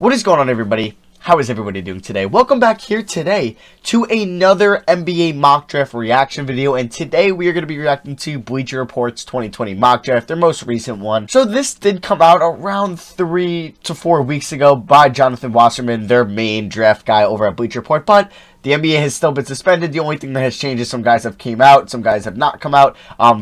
What is going on, everybody? How is everybody doing today? Welcome back here today to another NBA mock draft reaction video, and today we are going to be reacting to Bleacher Report's 2020 mock draft, their most recent one. So this did come out around 3 to 4 weeks ago by Jonathan Wasserman, their main draft guy over at Bleacher Report, but the NBA has still been suspended. The only thing that has changed is some guys have came out, some guys have not come out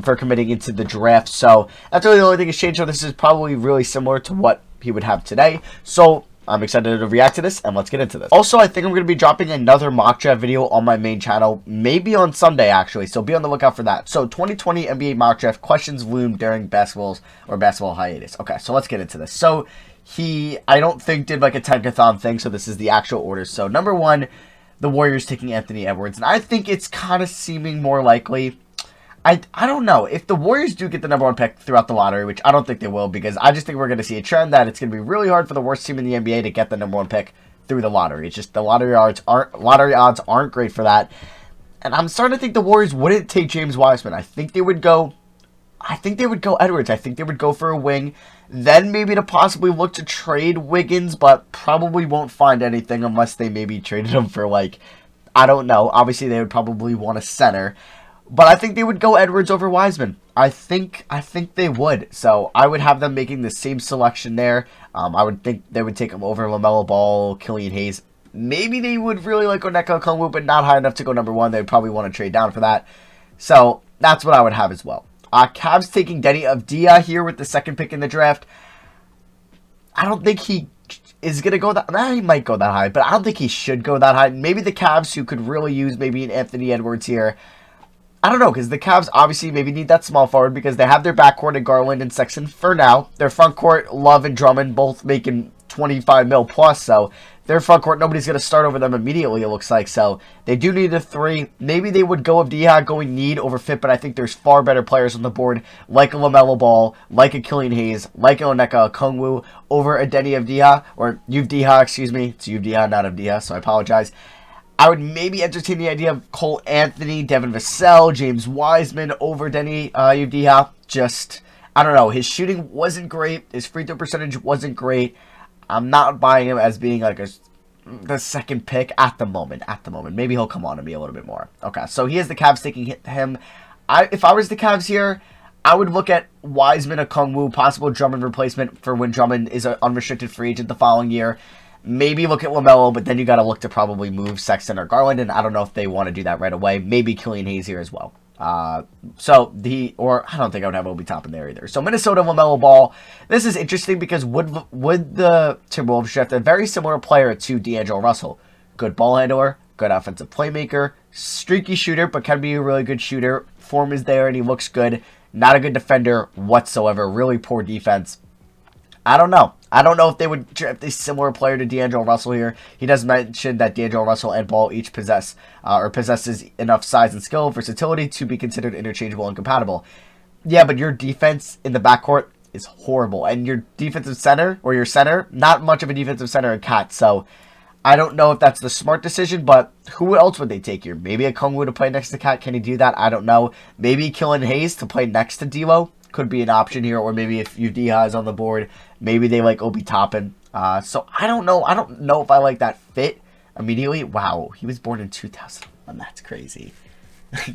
for committing into the draft. So that's really the only thing that's changed. So this is probably really similar to what he would have today. So I'm excited to react to this, and let's get into this. Also, I think I'm going to be dropping another mock draft video on my main channel, maybe on Sunday, actually, so be on the lookout for that. So, 2020 NBA mock draft questions loomed during basketball hiatus. Okay, so let's get into this. So, I don't think, did like a tankathon thing, so this is the actual order. So, number 1, the Warriors taking Anthony Edwards, and I think it's kind of seeming more likely. I don't know. If the Warriors do get the number 1 pick throughout the lottery, which I don't think they will, because I just think we're going to see a trend that it's going to be really hard for the worst team in the NBA to get the number 1 pick through the lottery. It's just the lottery odds aren't great for that. And I'm starting to think the Warriors wouldn't take James Wiseman. I think they would go Edwards. I think they would go for a wing. Then maybe to possibly look to trade Wiggins, but probably won't find anything unless they maybe traded him for, like, I don't know. Obviously, they would probably want a center. But I think they would go Edwards over Wiseman. I think they would. So I would have them making the same selection there. I would think they would take him over LaMelo Ball, Killian Hayes. Maybe they would really like Onyeka Okongwu, but not high enough to go number 1. They would probably want to trade down for that. So that's what I would have as well. Cavs taking Denny Avdija here with the 2nd pick in the draft. I don't think he is going to go that... he might go that high, but I don't think he should go that high. Maybe the Cavs, who could really use maybe an Anthony Edwards here, I don't know, because the Cavs obviously maybe need that small forward because they have their backcourt in Garland and Sexton for now. Their front court, Love and Drummond, both making 25 mil plus, so their front court, nobody's going to start over them immediately, it looks like. So they do need a 3. Maybe they would go Avdija going need over fit, but I think there's far better players on the board, like a LaMelo Ball, like a Killian Hayes, like a Onyeka Okongwu, over a Denny Avdija, or Avdija, excuse me. It's Avdija, not Avdija, so I apologize. I would maybe entertain the idea of Cole Anthony, Devin Vassell, James Wiseman over Denny Avdija. Just, I don't know. His shooting wasn't great. His free throw percentage wasn't great. I'm not buying him as being like the 2nd pick at the moment. Maybe he'll come on to me a little bit more. Okay, so he has the Cavs taking him. If I was the Cavs here, I would look at Wiseman, Okongwu, possible Drummond replacement for when Drummond is an unrestricted free agent the following year. Maybe look at LaMelo, but then you got to look to probably move Sexton or Garland, and I don't know if they want to do that right away. Maybe Killian Hayes here as well. I don't think I would have Obi Toppin there either. So Minnesota, LaMelo Ball. This is interesting because would the Timberwolves draft a very similar player to D'Angelo Russell? Good ball handler, good offensive playmaker, streaky shooter, but can be a really good shooter. Form is there, and he looks good. Not a good defender whatsoever. Really poor defense. I don't know. I don't know if they would draft a similar player to D'Angelo Russell here. He does mention that D'Angelo Russell and Ball each possesses enough size and skill, versatility to be considered interchangeable and compatible. Yeah, but your defense in the backcourt is horrible. And your defensive center, or your center, not much of a defensive center in Cat. So I don't know if that's the smart decision, but who else would they take here? Maybe a Okongwu to play next to Cat. Can he do that? I don't know. Maybe Killian Hayes to play next to D'Lo could be an option here, or maybe if Avdija is on the board, maybe they like Obi Toppin. So I don't know. I don't know if I like that fit immediately. Wow, he was born in 2001. That's crazy.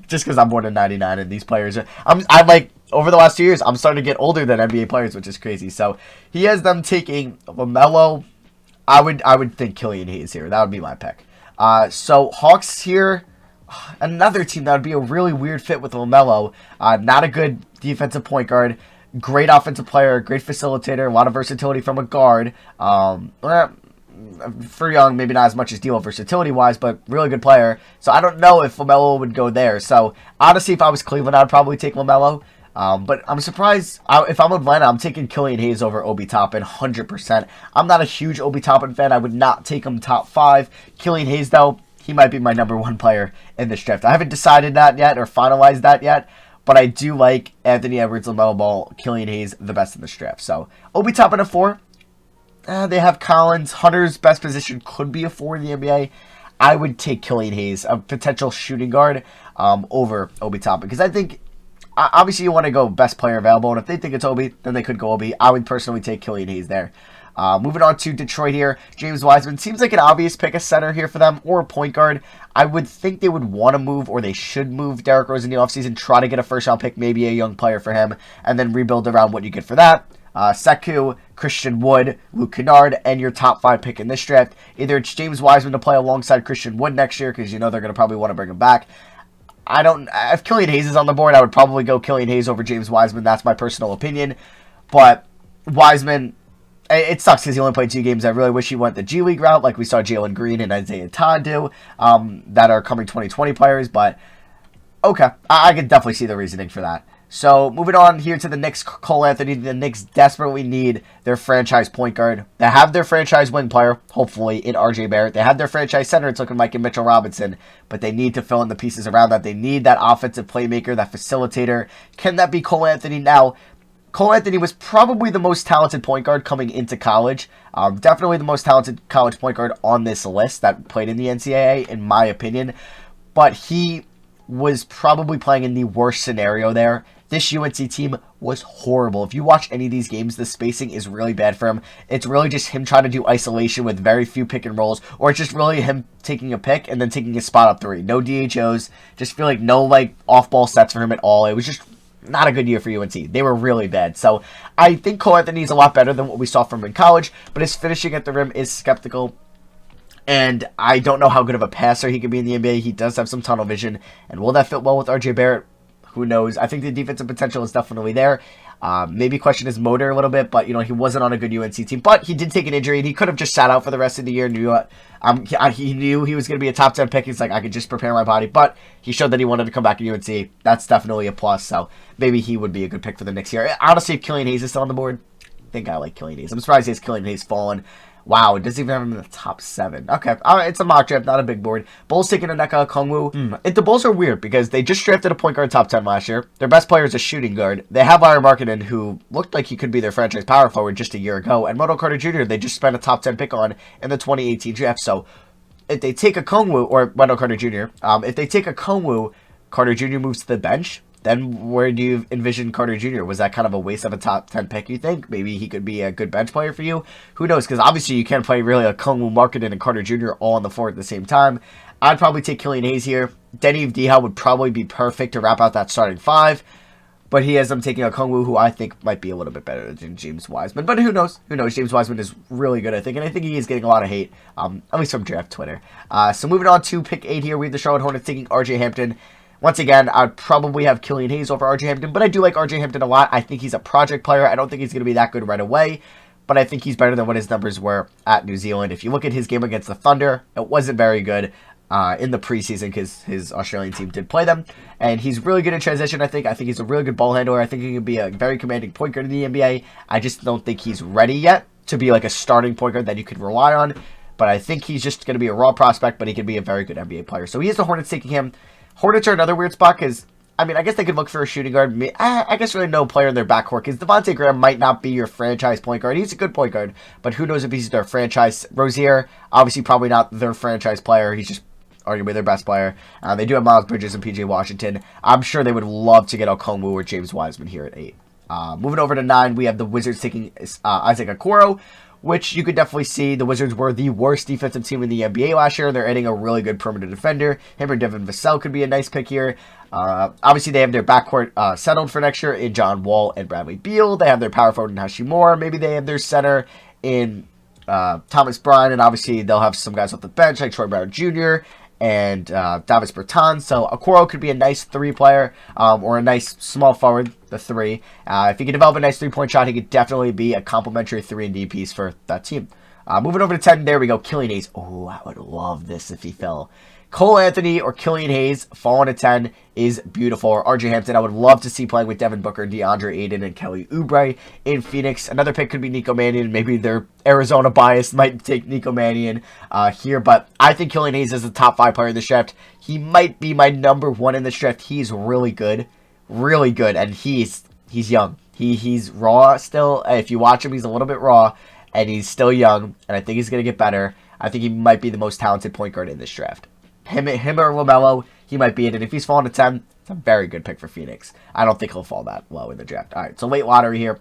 Just because I'm born in 99 and these players are, I'm like, over the last 2 years, I'm starting to get older than NBA players, which is crazy. So he has them taking LaMelo. I would think Killian Hayes here. That would be my pick. So Hawks here. Another team that would be a really weird fit with LaMelo. Not a good defensive point guard. Great offensive player. Great facilitator. A lot of versatility from a guard. For Young, maybe not as much as D'Lo versatility-wise, but really good player. So I don't know if LaMelo would go there. So honestly, if I was Cleveland, I'd probably take LaMelo. But I'm surprised. If I'm Atlanta, I'm taking Killian Hayes over Obi Toppin 100%. I'm not a huge Obi Toppin fan. I would not take him top 5. Killian Hayes, though, he might be my number 1 player in this draft. I haven't decided that yet or finalized that yet, but I do like Anthony Edwards, LaMelo Ball, Killian Hayes the best in this draft. So Obi Toppin at 4. They have Collins. Hunter's best position could be a 4 in the NBA. I would take Killian Hayes, a potential shooting guard, over Obi Toppin, because I think obviously you want to go best player available, and if they think it's Obi, then they could go Obi. I would personally take Killian Hayes there. Moving on to Detroit here, James Wiseman seems like an obvious pick, a center here for them, or a point guard. I would think they would want to move, or they should move Derrick Rose in the offseason, try to get a first-round pick, maybe a young player for him, and then rebuild around what you get for that. Sekou, Christian Wood, Luke Kennard, and your top 5 pick in this draft. Either it's James Wiseman to play alongside Christian Wood next year, because you know they're going to probably want to bring him back. If Killian Hayes is on the board, I would probably go Killian Hayes over James Wiseman. That's my personal opinion. But Wiseman, it sucks because he only played 2 games. I really wish he went the G League route like we saw Jalen Green and Isaiah Todd do, that are coming 2020 players. But, okay, I can definitely see the reasoning for that. So, moving on here to the Knicks, Cole Anthony. The Knicks desperately need their franchise point guard. They have their franchise wing player, hopefully, in RJ Barrett. They have their franchise center. It's looking like in Mitchell Robinson. But they need to fill in the pieces around that. They need that offensive playmaker, that facilitator. Can that be Cole Anthony? Now, Cole Anthony was probably the most talented point guard coming into college. Definitely the most talented college point guard on this list that played in the NCAA, in my opinion. But he was probably playing in the worst scenario there. This UNC team was horrible. If you watch any of these games, the spacing is really bad for him. It's really just him trying to do isolation with very few pick and rolls, or it's just really him taking a pick and then taking a spot up 3. No DHOs. Just feel like no off-ball sets for him at all. It was just not a good year for UNC. They were really bad. So I think Cole Anthony is a lot better than what we saw from him in college, but his finishing at the rim is skeptical. And I don't know how good of a passer he could be in the NBA. He does have some tunnel vision. And will that fit well with RJ Barrett? Who knows? I think the defensive potential is definitely there. Maybe question his motor a little bit, but, he wasn't on a good UNC team. But he did take an injury, and he could have just sat out for the rest of the year. He knew he was going to be a top 10 pick. He's like, I could just prepare my body. But he showed that he wanted to come back to UNC. That's definitely a plus. So maybe he would be a good pick for the next year. Honestly, if Killian Hayes is still on the board, I think I like Killian Hayes. I'm surprised he has Killian Hayes fallen. Wow, it doesn't even have him in the top 7. Okay, all right, it's a mock draft, not a big board. Bulls taking Onyeka Okongwu. The Bulls are weird because they just drafted a point guard top 10 last year. Their best player is a shooting guard. They have Larry Markkinen, who looked like he could be their franchise power forward just a year ago. And Wendell Carter Jr., they just spent a top 10 pick on in the 2018 draft. So if they take Okongwu, or Wendell Carter Jr., if they take Okongwu, Carter Jr. moves to the bench. Then where do you envision Carter Jr.? Was that kind of a waste of a top 10 pick, you think? Maybe he could be a good bench player for you? Who knows? Because obviously you can't play really Okongwu, Markkinen, and Carter Jr. all on the floor at the same time. I'd probably take Killian Hayes here. Denny Avdija would probably be perfect to wrap out that starting 5. But he has them taking Okongwu, who I think might be a little bit better than James Wiseman. But who knows? Who knows? James Wiseman is really good, I think. And I think he is getting a lot of hate, at least from draft Twitter. So moving on to pick 8 here, we have the Charlotte Hornets taking RJ Hampton. Once again, I'd probably have Killian Hayes over RJ Hampton, but I do like RJ Hampton a lot. I think he's a project player. I don't think he's going to be that good right away, but I think he's better than what his numbers were at New Zealand. If you look at his game against the Thunder, it wasn't very good in the preseason because his Australian team did play them, and he's really good in transition, I think. I think he's a really good ball handler. I think he could be a very commanding point guard in the NBA. I just don't think he's ready yet to be like a starting point guard that you could rely on, but I think he's just going to be a raw prospect, but he could be a very good NBA player. So he is the Hornets taking him. Hornets are another weird spot because, I guess they could look for a shooting guard. I guess really no player in their backcourt because Devontae Graham might not be your franchise point guard. He's a good point guard, but who knows if he's their franchise. Rozier, obviously probably not their franchise player. He's just arguably their best player. They do have Miles Bridges and PJ Washington. I'm sure they would love to get Okongwu or James Wiseman here at 8. Moving over to 9, we have the Wizards taking Isaac Okoro, which you could definitely see. The Wizards were the worst defensive team in the NBA last year. They're adding a really good perimeter defender. Him or Devin Vassell could be a nice pick here. Obviously, they have their backcourt settled for next year in John Wall and Bradley Beal. They have their power forward in Hashimura. Maybe they have their center in Thomas Bryant, and obviously they'll have some guys off the bench like Troy Brown Jr. and Davis Bertans. So Okoro could be a nice 3-player or a nice small forward, the 3. If he can develop a nice 3-point shot, he could definitely be a complimentary 3-and-D piece for that team. Moving over to 10, there we go, Killian Hayes. Oh, I would love this if he fell. Cole Anthony or Killian Hayes falling to 10 is beautiful. Or RJ Hampton, I would love to see playing with Devin Booker, DeAndre Ayton, and Kelly Oubre in Phoenix. Another pick could be Nico Mannion. Maybe their Arizona bias might take Nico Mannion here, but I think Killian Hayes is the top 5 player in the draft. He might be my number 1 in this draft. He's really good, and he's young. He's raw still. If you watch him, he's a little bit raw, and he's still young, and I think he's going to get better. I think he might be the most talented point guard in this draft. Him or LaMelo, he might be in it. If he's falling to 10, it's a very good pick for Phoenix. I don't think he'll fall that low in the draft. All right, so late lottery here.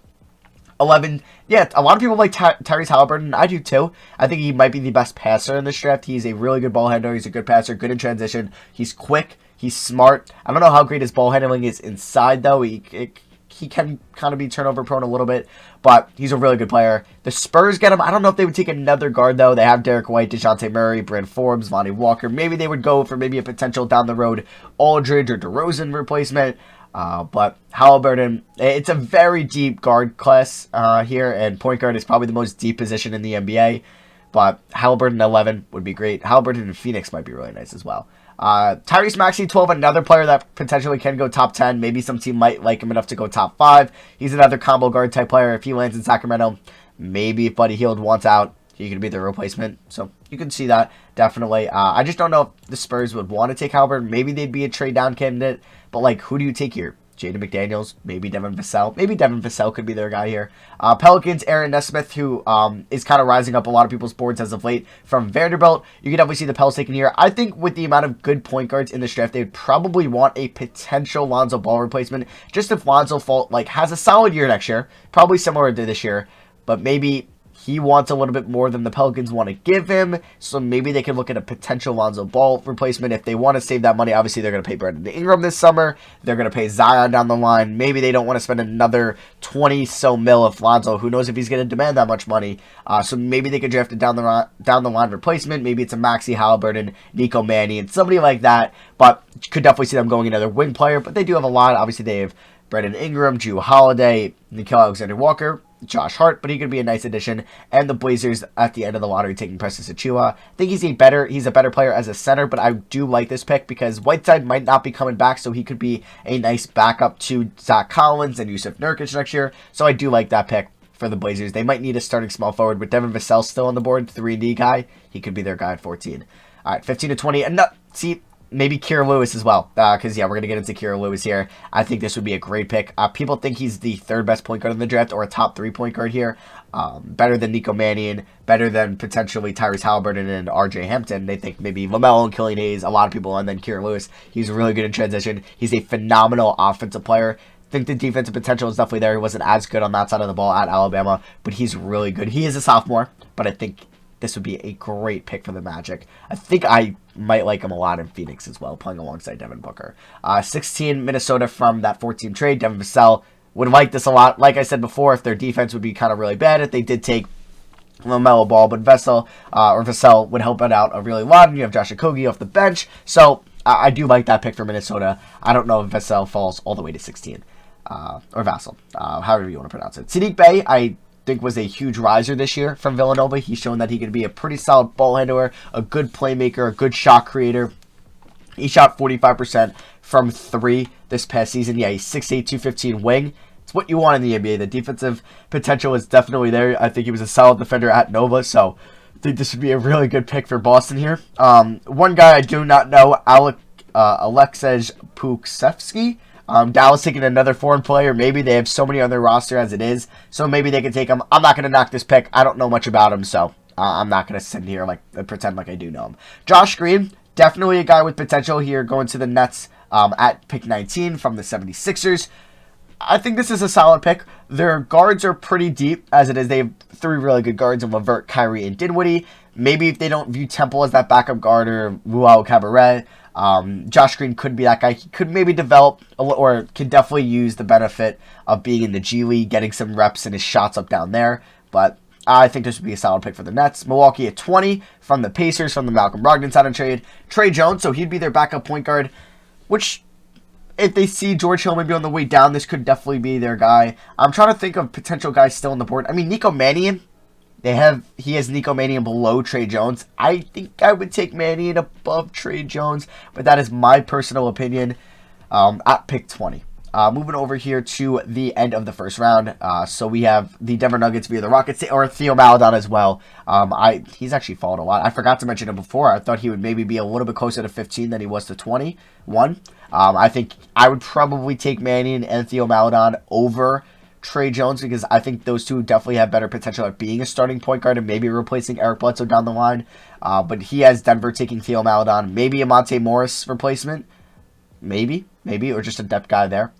11, yeah, a lot of people like Tyrese Halliburton. I do too. I think he might be the best passer in this draft. He's a really good ball handler. He's a good passer, good in transition. He's quick. He's smart. I don't know how great his ball handling is inside, though. He can kind of be turnover prone a little bit, but he's a really good player. The Spurs get him. I don't know if they would take another guard, though. They have Derek White, DeJounte Murray, Bryn Forbes, Lonnie Walker. Maybe they would go for maybe a potential down the road Aldridge or DeRozan replacement. But Halliburton, it's a very deep guard class here, and point guard is probably the most deep position in the NBA. But Halliburton 11 would be great. Halliburton in Phoenix might be really nice as well. Tyrese Maxey 12, another player that potentially can go top 10. Maybe some team might like him enough to go top 5. He's another combo guard type player. If he lands in Sacramento, maybe if Buddy Hield wants out, he could be the replacement. So you can see that, definitely. I just don't know if the Spurs would want to take Halliburton. Maybe they'd be a trade down candidate. But, like, who do you take here? Jaden McDaniels, maybe Devin Vassell. Maybe Devin Vassell could be their guy here. Pelicans, Aaron Nesmith, who is kind of rising up a lot of people's boards as of late from Vanderbilt. You can definitely see the Pels taken here. I think with the amount of good point guards in this draft, they would probably want a potential Lonzo Ball replacement. Just if Lonzo has a solid year next year, probably similar to this year, but maybe he wants a little bit more than the Pelicans want to give him, so maybe they can look at a potential Lonzo Ball replacement. If they want to save that money, obviously they're going to pay Brandon Ingram this summer. They're going to pay Zion down the line. Maybe they don't want to spend another 20-so mil of Lonzo. Who knows if he's going to demand that much money? So maybe they could draft a down the line replacement. Maybe it's a Maxey Halliburton, Nico Mannion, somebody like that. But could definitely see them going another wing player. But they do have a lot. Obviously they have Brandon Ingram, Drew Holiday, Nickeil Alexander-Walker, Josh Hart, but he could be a nice addition. And the Blazers at the end of the lottery taking Precious Achiuwa. I think he's a better player as a center, but I do like this pick because Whiteside might not be coming back, so he could be a nice backup to Zach Collins and Yusuf Nurkic next year. So I do like that pick for the Blazers. They might need a starting small forward with Devin Vassell still on the board, 3D guy. He could be their guy at 14. All right, 15 to 20. And maybe Kira Lewis as well, because, we're going to get into Kira Lewis here. I think this would be a great pick. People think he's the third best point guard in the draft, or a top 3 point guard here. Better than Nico Mannion, better than potentially Tyrese Halliburton and RJ Hampton. They think maybe LaMelo and Killian Hayes, a lot of people, and then Kira Lewis. He's really good in transition. He's a phenomenal offensive player. I think the defensive potential is definitely there. He wasn't as good on that side of the ball at Alabama, but he's really good. He is a sophomore, but I think this would be a great pick for the Magic. I think I might like him a lot in Phoenix as well, playing alongside Devin Booker. 16, Minnesota from that 14 trade. Devin Vassell would like this a lot. Like I said before, if their defense would be kind of really bad, if they did take LaMelo Ball, but Vassell would help it out a really lot. And you have Josh Okogie off the bench. So I do like that pick for Minnesota. I don't know if Vassell falls all the way to 16. Or Vassell, however you want to pronounce it. Sadiq Bey, I think was a huge riser this year from Villanova. He's shown that he can be a pretty solid ball handler, a good playmaker, a good shot creator. He shot 45% from 3 this past season. Yeah, he's 6'8", 215 wing. It's what you want in the NBA. The defensive potential is definitely there. I think he was a solid defender at Nova, so I think this would be a really good pick for Boston here. One guy I do not know, Aleksej Puksevsky. Dallas taking another foreign player. Maybe they have so many on their roster as it is, so maybe they can take him. I'm not going to knock this pick. I don't know much about him, so I'm not going to sit here pretend like I do know him. Josh Green, definitely a guy with potential here, going to the Nets at pick 19 from the 76ers. I think this is a solid pick. Their guards are pretty deep as it is. They have 3 really good guards in LeVert, Kyrie, and Dinwiddie. Maybe if they don't view Temple as that backup guard or Luau Cabaret, Josh Green could be that guy. He could maybe develop or could definitely use the benefit of being in the G League, getting some reps and his shots up down there. But I think this would be a solid pick for the Nets. Milwaukee at 20 from the Pacers, from the Malcolm Brogdon side of trade. Trey Jones, so he'd be their backup point guard, which if they see George Hill maybe on the way down, this could definitely be their guy. I'm trying to think of potential guys still on the board. I mean, Nico Mannion. He has Nico Mannion below Trey Jones. I think I would take Mannion above Trey Jones, but that is my personal opinion at pick 20. Moving over here to the end of the first round. So we have the Denver Nuggets via the Rockets, or Theo Maledon as well. He's actually fallen a lot. I forgot to mention him before. I thought he would maybe be a little bit closer to 15 than he was to 21. I think I would probably take Mannion and Theo Maledon over Trey Jones, because I think those two definitely have better potential at being a starting point guard and maybe replacing Eric Bledsoe down the line. But he has Denver taking Theo Maledon, maybe a Monte Morris replacement, maybe, or just a depth guy there.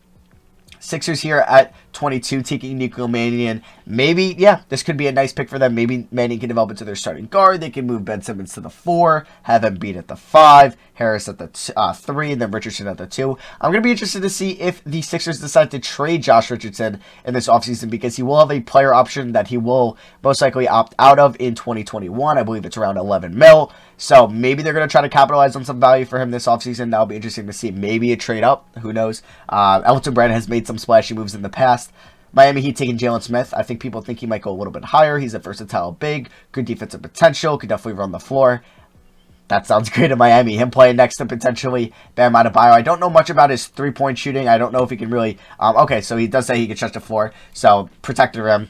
Sixers here at 22, taking Nico Mannion. Maybe, yeah, this could be a nice pick for them. Maybe Mannion can develop into their starting guard. They can move Ben Simmons to the 4, have Embiid at the 5, Harris at the 3, and then Richardson at the 2. I'm going to be interested to see if the Sixers decide to trade Josh Richardson in this offseason, because he will have a player option that he will most likely opt out of in 2021. I believe it's around 11 mil. So maybe they're going to try to capitalize on some value for him this offseason. That'll be interesting to see. Maybe a trade up. Who knows? Elton Brand has made some splashy moves in the past. Miami Heat taking Jalen Smith. I think people think he might go a little bit higher. He's a versatile big, good defensive potential, could definitely run the floor. That sounds great in Miami. Him playing next to potentially Bam Adebayo. I don't know much about his three-point shooting. I don't know if he can really... okay, so he does say he can stretch the floor. So protected rim.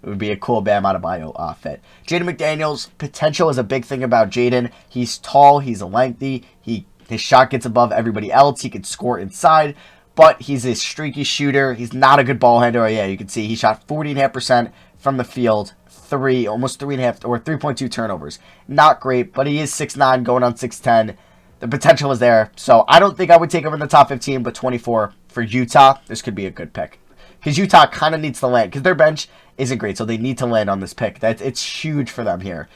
It would be a cool Bam Adebayo fit. Jaden McDaniels, potential is a big thing about Jaden. He's tall. He's lengthy. His shot gets above everybody else. He can score inside. But he's a streaky shooter. He's not a good ball handler. Yeah, you can see he shot 40.5% from the field. Almost 3.5 or 3.2 turnovers. Not great, but he is 6'9", going on 6'10". The potential is there. So I don't think I would take him in the top 15, but 24 for Utah, this could be a good pick. Because Utah kind of needs to land, because their bench isn't great, so they need to land on this pick. It's huge for them here.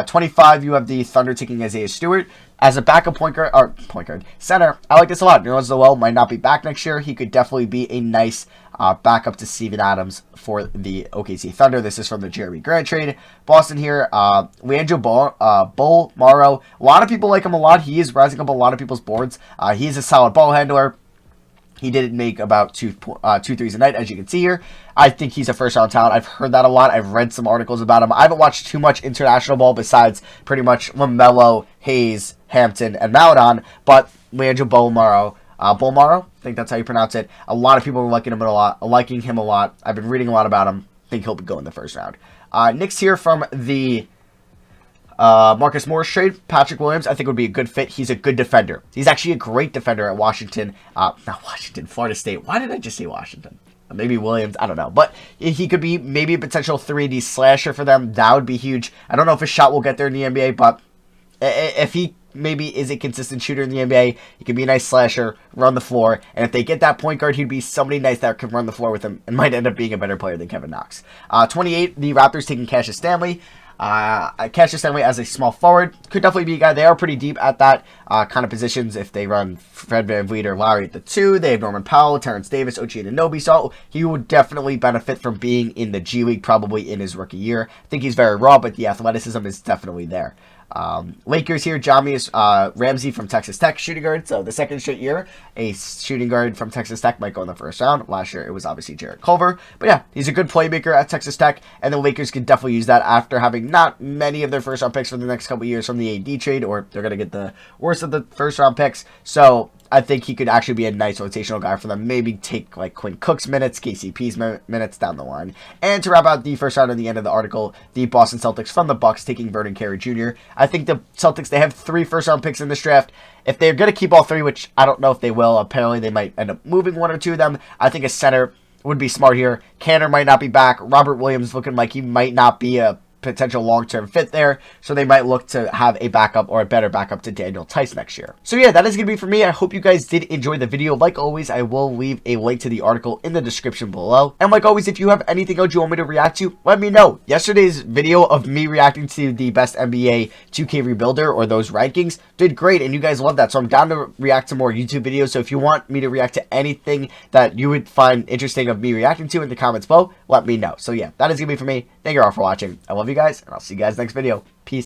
25, you have the Thunder taking Isaiah Stewart as a backup center. I like this a lot. Nerlens Noel might not be back next year. He could definitely be a nice backup to Steven Adams for the OKC Thunder. This is from the Jeremy Grant trade. Boston here, Leandro Bolmaro. A lot of people like him a lot. He is rising up a lot of people's boards. He is a solid ball handler. He did make about two threes a night, as you can see here. I think he's a first-round talent. I've heard that a lot. I've read some articles about him. I haven't watched too much international ball besides pretty much LaMelo, Hayes, Hampton, and Maladon. But Leandro Bolmaro, I think that's how you pronounce it. A lot of people are liking him a lot. I've been reading a lot about him. I think he'll go in the first round. Knicks here from the Marcus Morris trade. Patrick Williams, I think, would be a good fit. He's a good defender. He's actually a great defender at Florida State. Why did I just say Washington? Maybe Williams, I don't know. But he could be maybe a potential 3D slasher for them. That would be huge. I don't know if his shot will get there in the NBA, but if he maybe is a consistent shooter in the NBA, he could be a nice slasher, run the floor. And if they get that point guard, he'd be somebody nice that can run the floor with him and might end up being a better player than Kevin Knox. 28, the Raptors taking Cassius Stanley. Cassius Stanley as a small forward could definitely be a guy. They are pretty deep at that kind of positions. If they run Fred VanVleet or Lowry at the 2, they have Norman Powell, Terrence Davis, Ochai Anunoby. So he would definitely benefit from being in the G League probably in his rookie year. I think he's very raw, but the athleticism is definitely there. Lakers here, Jamius Ramsey from Texas Tech, shooting guard. So the second straight year, a shooting guard from Texas Tech might go in the first round. Last year, it was obviously Jarrett Culver. But yeah, he's a good playmaker at Texas Tech, and the Lakers can definitely use that after having not many of their first round picks for the next couple of years from the AD trade, or they're going to get the worst of the first round picks. So I think he could actually be a nice rotational guy for them. Maybe take like Quinn Cook's minutes, KCP's minutes down the line. And to wrap out the first round at the end of the article, the Boston Celtics from the Bucks taking Vernon Carey Jr. I think the Celtics, they have 3 first round picks in this draft. If they're going to keep all 3, which I don't know if they will, apparently they might end up moving 1 or 2 of them. I think a center would be smart here. Cantor might not be back. Robert Williams looking like he might not be a potential long-term fit there, so they might look to have a backup or a better backup to Daniel Tice next year. So yeah, that is going to be for me. I hope you guys did enjoy the video. Like always, I will leave a link to the article in the description below. And like always, if you have anything else you want me to react to, let me know. Yesterday's video of me reacting to the best NBA 2K Rebuilder or those rankings did great, and you guys love that, so I'm down to react to more YouTube videos. So if you want me to react to anything that you would find interesting of me reacting to in the comments below, let me know. So yeah, that is going to be for me. Thank you all for watching. I love you guys, and I'll see you guys next video. Peace.